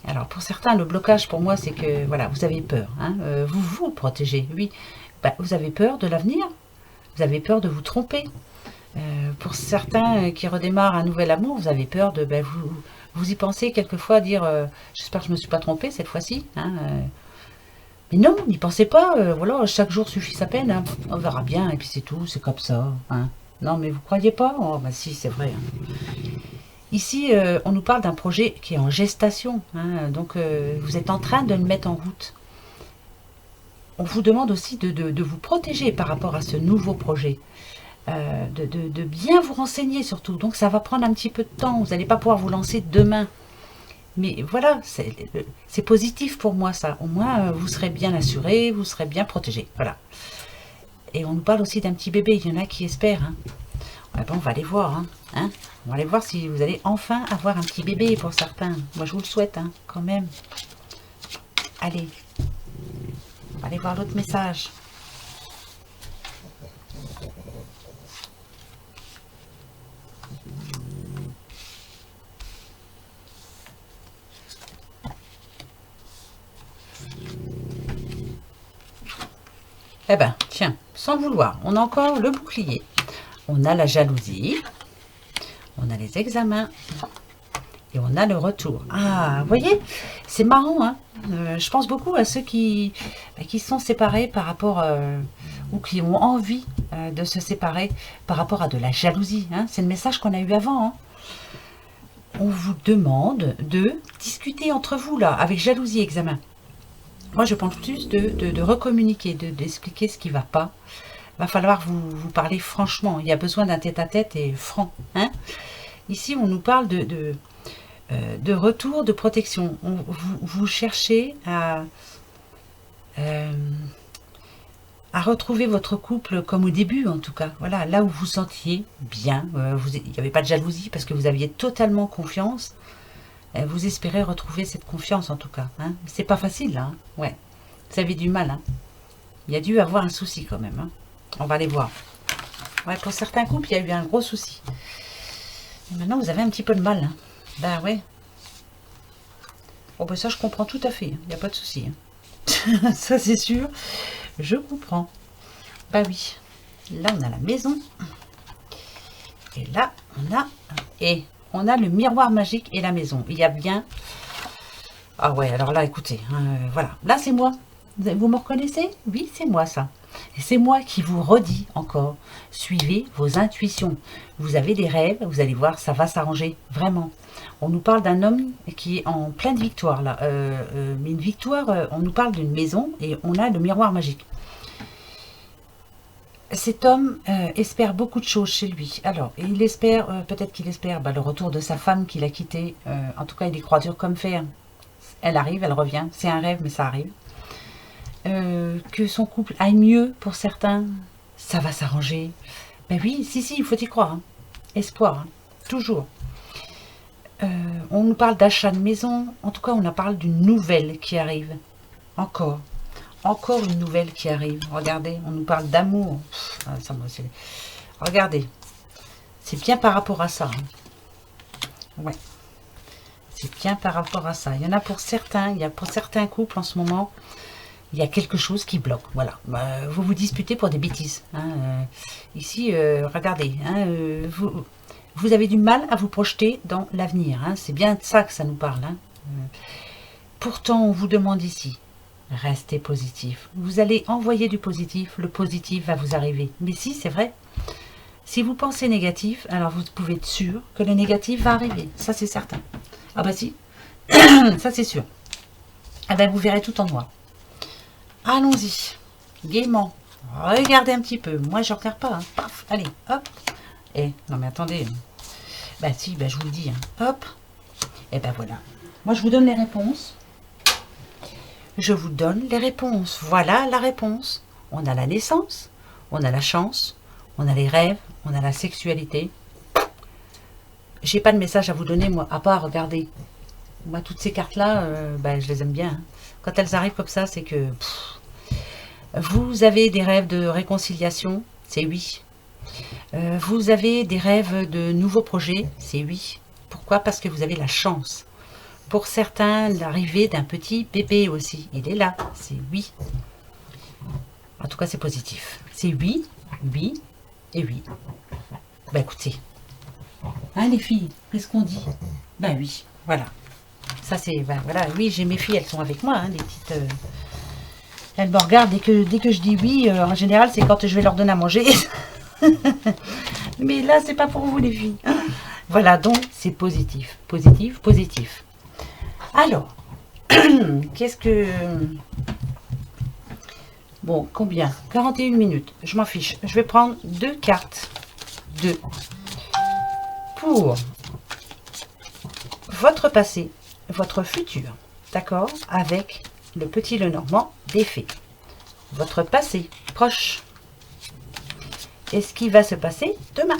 alors pour certains le blocage pour moi c'est que voilà vous avez peur, hein, vous vous protégez, oui, bah, vous avez peur de l'avenir, vous avez peur de vous tromper. Pour certains qui redémarrent un nouvel amour, vous avez peur de, ben, vous y pensez quelquefois dire j'espère que je ne me suis pas trompée cette fois-ci. Hein, mais non, n'y pensez pas. Voilà, chaque jour suffit sa peine. Hein, on verra bien et puis c'est tout, c'est comme ça. Hein. Non, mais vous croyez pas? Oh, ben si, c'est vrai. Hein. Ici, on nous parle d'un projet qui est en gestation. Hein, donc, vous êtes en train de le mettre en route. On vous demande aussi de vous protéger par rapport à ce nouveau projet. De bien vous renseigner surtout. Donc ça va prendre un petit peu de temps. Vous n'allez pas pouvoir vous lancer demain. Mais voilà, c'est positif pour moi ça. Au moins, vous serez bien assuré, vous serez bien protégé. Voilà. Et on nous parle aussi d'un petit bébé. Il y en a qui espèrent. Hein. Ouais, bon, on va aller voir. Hein. On va aller voir si vous allez enfin avoir un petit bébé pour certains. Moi, je vous le souhaite hein, quand même. Allez. On va aller voir l'autre message. Eh ben, tiens, sans le vouloir, on a encore le bouclier. On a la jalousie. On a les examens. Et on a le retour. Ah, vous voyez, c'est marrant, hein. Je pense beaucoup à ceux qui sont séparés par rapport... ou qui ont envie de se séparer par rapport à de la jalousie. Hein. C'est le message qu'on a eu avant. Hein. On vous demande de discuter entre vous, là, avec jalousie et examen. Moi, je pense plus de recommuniquer, d'expliquer ce qui ne va pas. Il va falloir vous parler franchement. Il y a besoin d'un tête-à-tête et franc. Hein. Ici, on nous parle de retour, de protection. Vous cherchez à retrouver votre couple comme au début, en tout cas. Voilà, là où vous sentiez bien. Il n'y avait pas de jalousie parce que vous aviez totalement confiance. Vous espérez retrouver cette confiance en tout cas. Hein. C'est pas facile là. Hein. Ouais. Vous avez du mal. Hein. Il y a dû avoir un souci quand même. Hein. On va aller voir. Ouais, pour certains couples, il y a eu un gros souci. Et maintenant, vous avez un petit peu de mal. Hein. Ben ouais. Oh ben ça, je comprends tout à fait. Il n'y a pas de souci. Hein. Ça, c'est sûr. Je comprends. Bah oui. Là, on a la maison. Et là, on a... Et... on a le miroir magique et la maison. Il y a bien... Ah ouais, alors là, écoutez, voilà. Là, c'est moi. Vous me reconnaissez? Oui, c'est moi, ça. Et c'est moi qui vous redis encore. Suivez vos intuitions. Vous avez des rêves, vous allez voir, ça va s'arranger. Vraiment. On nous parle d'un homme qui est en pleine victoire, là. Mais une victoire, on nous parle d'une maison et on a le miroir magique. Cet homme espère beaucoup de choses chez lui. Alors, il espère, peut-être qu'il espère le retour de sa femme qu'il a quittée. En tout cas, il y croit dur comme fer. Elle arrive, elle revient. C'est un rêve, mais ça arrive. Que son couple aille mieux pour certains. Ça va s'arranger. Ben oui, si, il faut y croire. Hein. Espoir, hein. Toujours. On nous parle d'achat de maison. En tout cas, on en parle d'une nouvelle qui arrive. Encore une nouvelle qui arrive. Regardez, on nous parle d'amour. Regardez. C'est bien par rapport à ça. Hein. Ouais. C'est bien par rapport à ça. Il y en a pour certains. Il y a pour certains couples en ce moment. Il y a quelque chose qui bloque. Voilà. Vous vous disputez pour des bêtises. Hein. Ici, regardez. Hein, Vous avez du mal à vous projeter dans l'avenir. Hein. C'est bien de ça que ça nous parle. Hein. Pourtant, on vous demande ici, restez positif. Vous allez envoyer du positif, le positif va vous arriver. Mais si, c'est vrai. Si vous pensez négatif, alors vous pouvez être sûr que le négatif va arriver. Ça, c'est certain. Ah bah si, ça c'est sûr. Ah ben, vous verrez tout en noir. Allons-y, gaiement. Regardez un petit peu. Moi, je ne regarde pas. Hein. Paf, allez, hop. Eh, non mais attendez. Bah si, bah, je vous le dis. Hein. Hop. Et ben voilà. Moi, je vous donne les réponses. Je vous donne les réponses. Voilà la réponse. On a la naissance, on a la chance, on a les rêves, on a la sexualité. J'ai pas de message à vous donner, moi, à part regarder. Moi, toutes ces cartes-là, je les aime bien. Hein. Quand elles arrivent comme ça, c'est que... vous avez des rêves de réconciliation, c'est oui. Vous avez des rêves de nouveaux projets, c'est oui. Pourquoi? Parce que vous avez la chance. Pour certains, l'arrivée d'un petit bébé aussi, il est là, c'est oui. En tout cas, c'est positif. C'est oui, oui et oui. Bah écoutez, hein les filles, qu'est-ce qu'on dit? Bah oui, voilà. Ça c'est, voilà, oui, j'ai mes filles, elles sont avec moi, hein, les petites... elles me regardent dès que je dis oui, en général, c'est quand je vais leur donner à manger. Mais là, c'est pas pour vous les filles. Voilà, donc c'est positif, positif, positif. Alors, qu'est-ce que... Bon, combien? 41 minutes, je m'en fiche. Je vais prendre 2 cartes. 2. Pour votre passé, votre futur, d'accord? Avec le petit Lenormand des fées. Votre passé proche. Et ce qui va se passer demain.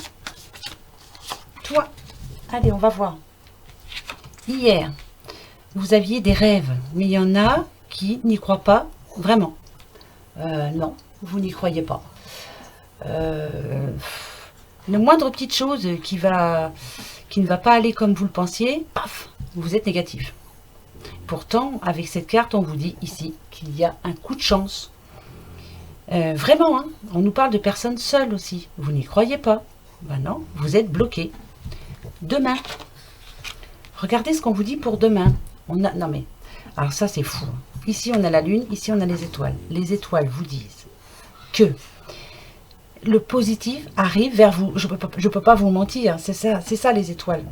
Toi. Allez, on va voir. Hier, vous aviez des rêves, mais il y en a qui n'y croient pas vraiment. Non, vous n'y croyez pas. La moindre petite chose qui ne va pas aller comme vous le pensiez, paf, vous êtes négatif. Pourtant, avec cette carte, on vous dit ici qu'il y a un coup de chance. Vraiment, hein, on nous parle de personnes seules aussi. Vous n'y croyez pas. Ben non, vous êtes bloqué. Demain. Regardez ce qu'on vous dit pour demain. Non mais, alors ça c'est fou. Ici on a la lune, ici on a les étoiles. Les étoiles vous disent que le positif arrive vers vous. Je peux pas vous mentir, c'est ça les étoiles.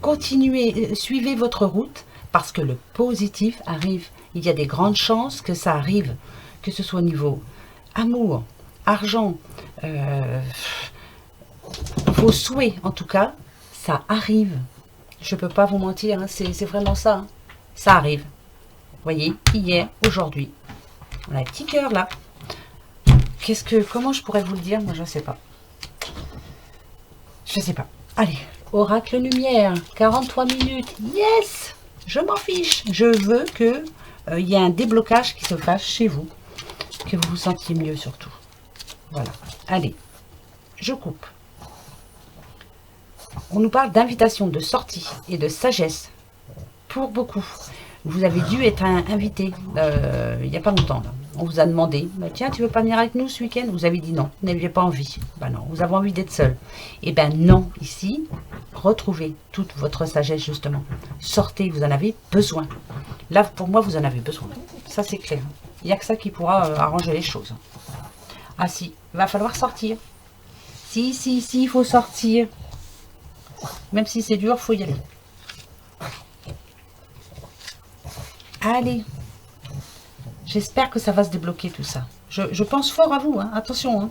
Continuez, suivez votre route parce que le positif arrive. Il y a des grandes chances que ça arrive, que ce soit au niveau amour, argent, vos souhaits en tout cas, ça arrive. Je peux pas vous mentir, hein, c'est vraiment ça. Hein. Ça arrive. Vous voyez, hier, aujourd'hui. On a un petit cœur là. Comment je pourrais vous le dire? Moi, je ne sais pas. Je sais pas. Allez, oracle lumière, 43 minutes. Yes! Je m'en fiche. Je veux que y ait un déblocage qui se fasse chez vous. Que vous vous sentiez mieux surtout. Voilà. Allez, je coupe. On nous parle d'invitation, de sortie et de sagesse. Pour beaucoup. Vous avez dû être invité il n'y a pas longtemps. Là. On vous a demandé, bah, tiens, tu veux pas venir avec nous ce week-end? Vous avez dit non, vous n'aviez pas envie. Ben non, vous avez envie d'être seul. Et ben non, ici, retrouvez toute votre sagesse justement. Sortez, vous en avez besoin. Là, pour moi, vous en avez besoin. Ça, c'est clair. Il n'y a que ça qui pourra arranger les choses. Ah si, va falloir sortir. Si, il faut sortir. Même si c'est dur, il faut y aller. Allez. J'espère que ça va se débloquer tout ça. Je pense fort à vous, hein. Attention. Hein.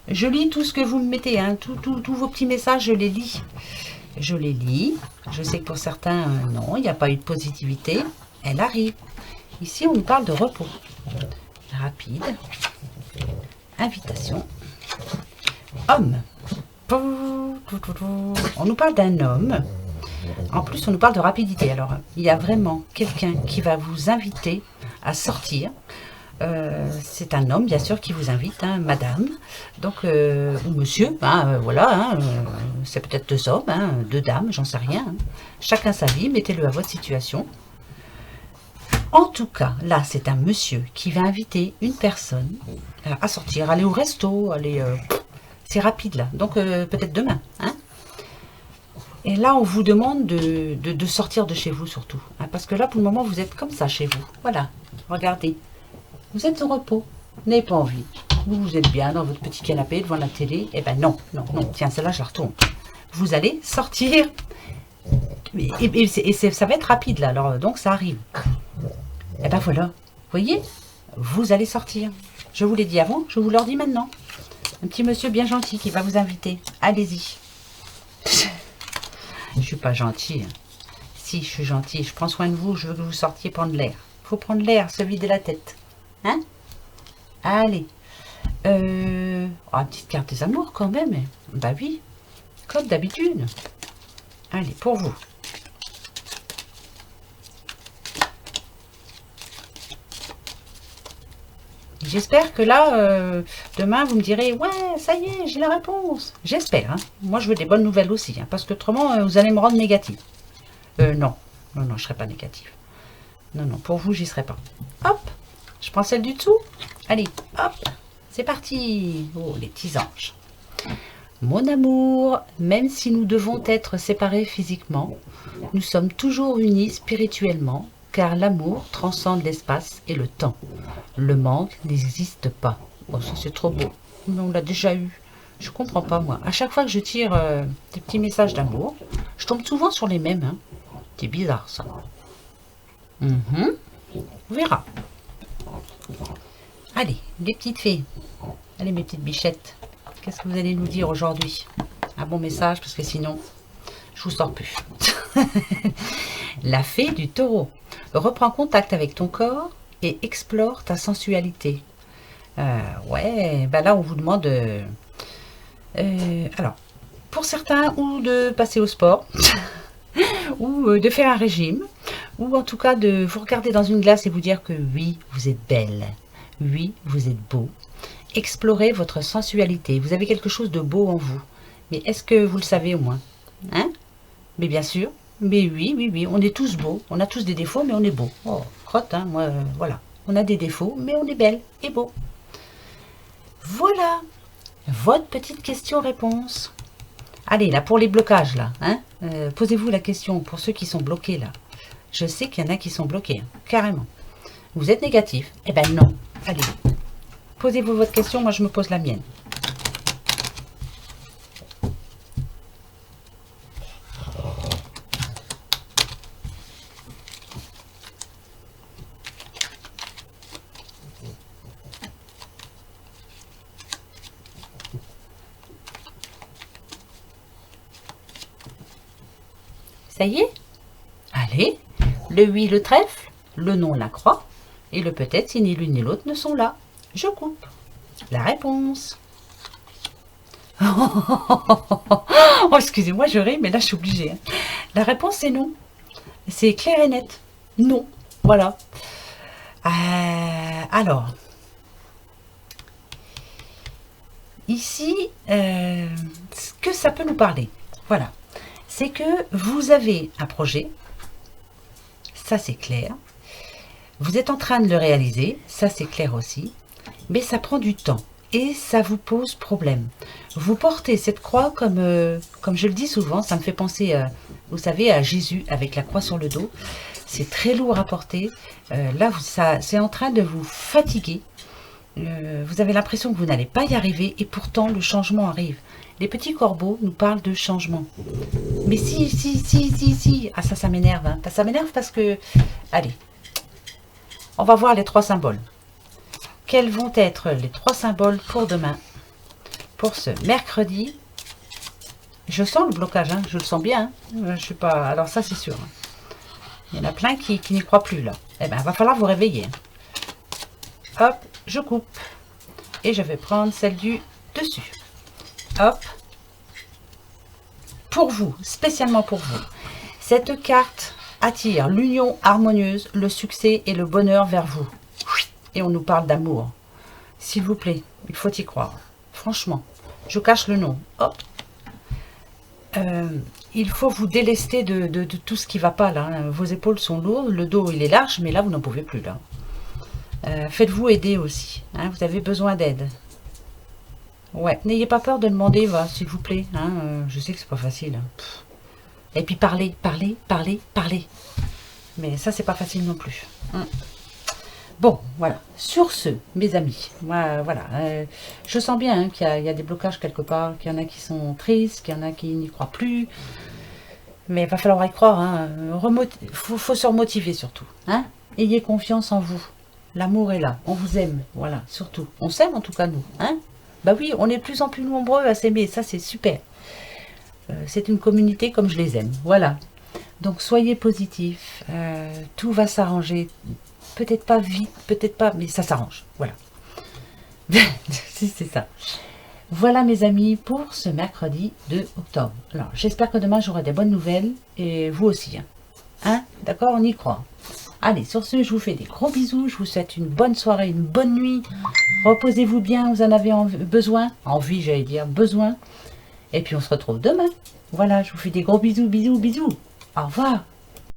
Je lis tout ce que vous me mettez, hein. Tous vos petits messages, je les lis. Je les lis. Je sais que pour certains, non, il n'y a pas eu de positivité. Elle arrive. Ici, on nous parle de repos. Rapide. Invitation. Homme. On nous parle d'un homme. En plus, on nous parle de rapidité. Alors, il y a vraiment quelqu'un qui va vous inviter à sortir. C'est un homme, bien sûr, qui vous invite, hein, madame, donc, ou monsieur, hein, voilà, hein, c'est peut-être 2 hommes, hein, 2 dames, j'en sais rien. Hein. Chacun sa vie, mettez-le à votre situation. En tout cas, là, c'est un monsieur qui va inviter une personne à sortir, aller au resto, aller... c'est rapide, là, donc peut-être demain, hein. Et là, on vous demande de sortir de chez vous surtout. Hein, parce que là, pour le moment, vous êtes comme ça chez vous. Voilà, regardez. Vous êtes au repos. Vous n'avez pas envie. Vous êtes bien dans votre petit canapé devant la télé. Eh ben non, non, non. Tiens, celle-là, je la retourne. Vous allez sortir. Ça va être rapide là. Alors, donc, ça arrive. Eh ben voilà. Vous voyez, vous allez sortir. Je vous l'ai dit avant, je vous le dis maintenant. Un petit monsieur bien gentil qui va vous inviter. Allez-y. Je suis pas gentille. Si, je suis gentille. Je prends soin de vous. Je veux que vous sortiez prendre l'air. Il faut prendre l'air, se vider la tête. Hein? Allez. Oh, une petite carte des amours quand même. Bah oui. Comme d'habitude. Allez, pour vous. J'espère que là, demain, vous me direz, ouais, ça y est, j'ai la réponse. J'espère. Hein. Moi, je veux des bonnes nouvelles aussi. Hein, parce qu'autrement, vous allez me rendre négatif. Non. Non, non, je ne serai pas négatif. Non, non, pour vous, j'y serai pas. Hop, je prends celle du dessous. Allez, hop, c'est parti. Oh, les petits anges. Mon amour, même si nous devons être séparés physiquement, nous sommes toujours unis spirituellement, car l'amour transcende l'espace et le temps. Le manque n'existe pas. Oh, ça c'est trop beau. Mais on l'a déjà eu. Je comprends pas, moi. À chaque fois que je tire des petits messages d'amour, je tombe souvent sur les mêmes. Hein. C'est bizarre, ça. On verra. Allez, les petites fées. Allez, mes petites bichettes. Qu'est-ce que vous allez nous dire aujourd'hui? Un bon message, parce que sinon, je vous sors plus. La fée du taureau. Reprends contact avec ton corps et explore ta sensualité. Ouais, ben là, on vous demande... alors, pour certains, ou de passer au sport, ou de faire un régime, ou en tout cas de vous regarder dans une glace et vous dire que oui, vous êtes belle. Oui, vous êtes beau. Explorez votre sensualité. Vous avez quelque chose de beau en vous. Mais est-ce que vous le savez au moins? Hein? Mais bien sûr. Mais oui, oui, oui. On est tous beaux. On a tous des défauts, mais on est beau. Oh, crotte, hein. Moi, voilà. On a des défauts, mais on est belle et beau. Voilà. Votre petite question-réponse. Allez, là, pour les blocages, là. Hein, posez-vous la question pour ceux qui sont bloqués, là. Je sais qu'il y en a qui sont bloqués. Hein, carrément. Vous êtes négatif? Eh ben non. Allez. Posez-vous votre question, moi je me pose la mienne. Ça y est? Allez. Le oui, le trèfle, le non, la croix, et le peut-être si ni l'une ni l'autre ne sont là. Je coupe. La réponse. Oh, excusez-moi, je ris, mais là, je suis obligée. Hein. La réponse, c'est non. C'est clair et net. Non. Voilà. Alors. Ici, ce que ça peut nous parler. Voilà. C'est que vous avez un projet. Ça, c'est clair. Vous êtes en train de le réaliser. Ça, c'est clair aussi. Mais ça prend du temps et ça vous pose problème. Vous portez cette croix comme je le dis souvent, ça me fait penser, vous savez, à Jésus avec la croix sur le dos. C'est très lourd à porter. Là, c'est en train de vous fatiguer. Vous avez l'impression que vous n'allez pas y arriver et pourtant le changement arrive. Les petits corbeaux nous parlent de changement. Mais si. Ah, ça m'énerve. Hein. Ça m'énerve parce que... Allez, on va voir les 3 symboles. Quels vont être les 3 symboles pour demain? Pour ce mercredi. Je sens le blocage, hein, je le sens bien. Hein. Je suis pas... Alors ça, c'est sûr. Hein. Il y en a plein qui n'y croient plus, là. Eh bien, il va falloir vous réveiller. Hop, je coupe. Et je vais prendre celle du dessus. Hop. Pour vous, spécialement pour vous. Cette carte attire l'union harmonieuse, le succès et le bonheur vers vous. Et on nous parle d'amour. S'il vous plaît, il faut y croire. Franchement, je cache le nom. Hop. Il faut vous délester de tout ce qui ne va pas là. Vos épaules sont lourdes, le dos il est large, mais là vous n'en pouvez plus là. Faites-vous aider aussi. Hein, vous avez besoin d'aide. Ouais, n'ayez pas peur de demander, s'il vous plaît. Hein, je sais que c'est pas facile. Hein. Et puis parler, parler, parler, parler. Mais ça, c'est pas facile non plus. Bon, voilà. Sur ce, mes amis, moi, voilà. Je sens bien hein, qu'il y a des blocages quelque part, qu'il y en a qui sont tristes, qu'il y en a qui n'y croient plus. Mais il va falloir y croire. Hein. Faut se remotiver surtout. Hein. Ayez confiance en vous. L'amour est là. On vous aime. Voilà, surtout. On s'aime en tout cas, nous. Hein. Bah oui, on est de plus en plus nombreux à s'aimer. Ça, c'est super. C'est une communauté comme je les aime. Voilà. Donc, soyez positifs. Tout va s'arranger. Peut-être pas vite, peut-être pas, mais ça s'arrange. Voilà. C'est ça. Voilà mes amis pour ce mercredi 2 octobre. Alors, j'espère que demain j'aurai des bonnes nouvelles et vous aussi. Hein, d'accord, on y croit. Allez, sur ce, je vous fais des gros bisous. Je vous souhaite une bonne soirée, une bonne nuit. Reposez-vous bien, vous en avez besoin. Envie, j'allais dire, besoin. Et puis on se retrouve demain. Voilà, je vous fais des gros bisous, bisous, bisous. Au revoir.